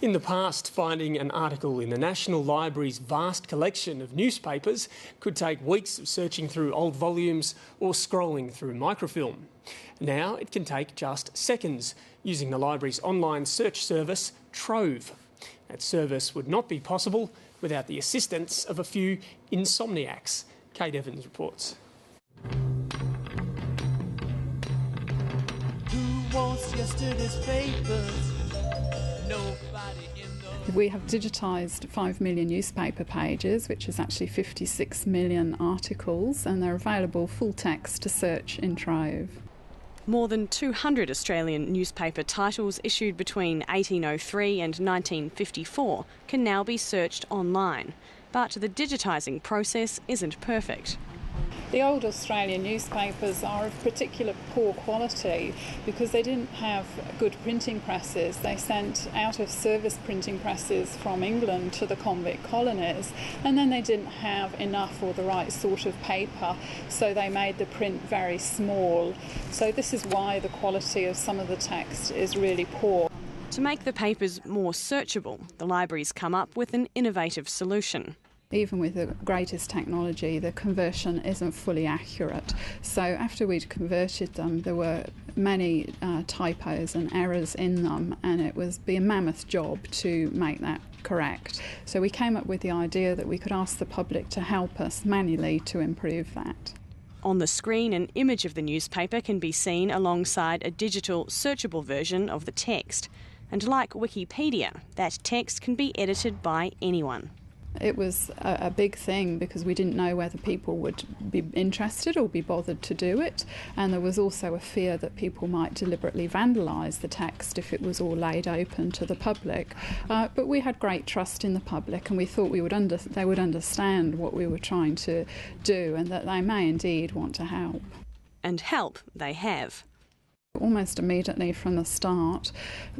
In the past, finding an article in the National Library's vast collection of newspapers could take weeks of searching through old volumes or scrolling through microfilm. Now it can take just seconds using the library's online search service, Trove. That service would not be possible without the assistance of a few insomniacs. Kate Evans reports. Who wants yesterday's papers? We have digitised 5 million newspaper pages, which is actually 56 million articles, and they're available full text to search in Trove. More than 200 Australian newspaper titles issued between 1803 and 1954 can now be searched online. But the digitising process isn't perfect. The old Australian newspapers are of particular poor quality because they didn't have good printing presses. They sent out-of-service printing presses from England to the convict colonies, and then they didn't have enough or the right sort of paper, so they made the print very small. So this is why the quality of some of the text is really poor. To make the papers more searchable, the library's come up with an innovative solution. Even with the greatest technology, the conversion isn't fully accurate. So after we'd converted them, there were many typos and errors in them, and it was a mammoth job to make that correct. So we came up with the idea that we could ask the public to help us manually to improve that. On the screen, an image of the newspaper can be seen alongside a digital searchable version of the text. And like Wikipedia, that text can be edited by anyone. It was a big thing because we didn't know whether people would be interested or be bothered to do it, and there was also a fear that people might deliberately vandalise the text if it was all laid open to the public. But we had great trust in the public, and we thought they would understand what we were trying to do and that they may indeed want to help. And help they have. Almost immediately from the start,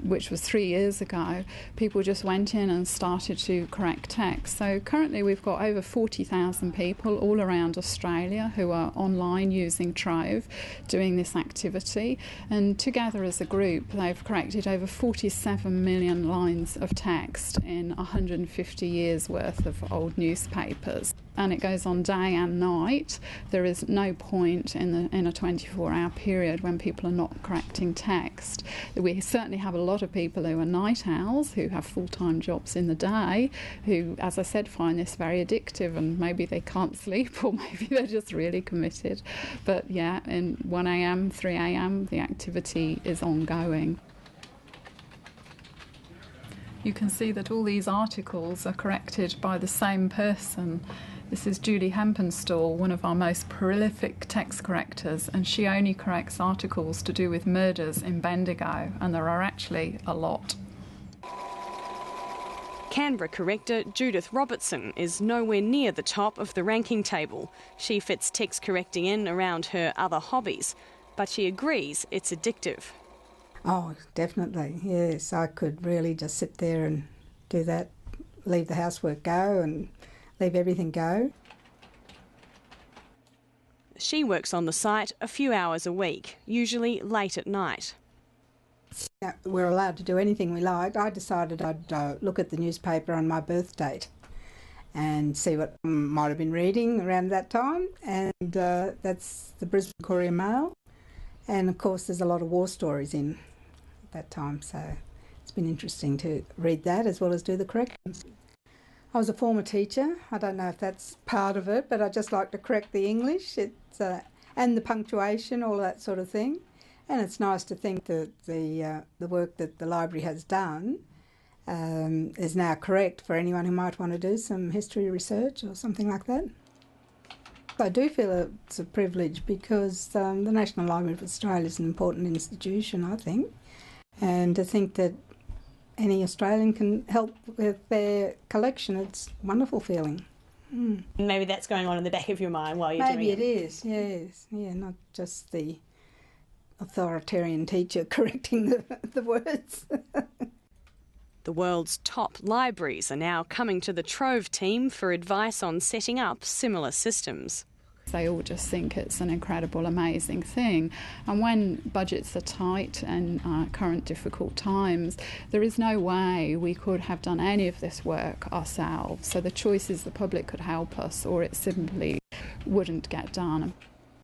which was 3 years ago, people just went in and started to correct text. So currently we've got over 40,000 people all around Australia who are online using Trove doing this activity, and together as a group they've corrected over 47 million lines of text in 150 years worth of old newspapers. And it goes on day and night. There is no point in a 24-hour period when people are not correcting text. We certainly have a lot of people who are night owls, who have full-time jobs in the day, who, as I said, find this very addictive, and maybe they can't sleep or maybe they're just really committed. But yeah, in 1 a.m, 3 a.m, the activity is ongoing. You can see that all these articles are corrected by the same person. This is Julie Hempenstall, one of our most prolific text correctors, and she only corrects articles to do with murders in Bendigo, and there are actually a lot. Canberra corrector Judith Robertson is nowhere near the top of the ranking table. She fits text correcting in around her other hobbies, but she agrees it's addictive. Oh, definitely, yes. I could really just sit there and do that, leave the housework go and leave everything go. She works on the site a few hours a week, usually late at night. We're allowed to do anything we like. I decided I'd look at the newspaper on my birth date and see what I might have been reading around that time, and that's the Brisbane Courier Mail. And of course there's a lot of war stories in at that time, so it's been interesting to read that as well as do the corrections. I was a former teacher. I don't know if that's part of it, but I just like to correct the English and the punctuation, all that sort of thing. And it's nice to think that the work that the library has done is now correct for anyone who might want to do some history research or something like that. I do feel it's a privilege because the National Library of Australia is an important institution, I think, and to think that any Australian can help with their collection, it's a wonderful feeling. Mm. Maybe that's going on in the back of your mind while you're doing it. Maybe it is, yes. Yeah, not just the authoritarian teacher correcting the words. The world's top libraries are now coming to the Trove team for advice on setting up similar systems. They all just think it's an incredible, amazing thing. And when budgets are tight and current difficult times, there is no way we could have done any of this work ourselves. So the choice is the public could help us, or it simply wouldn't get done.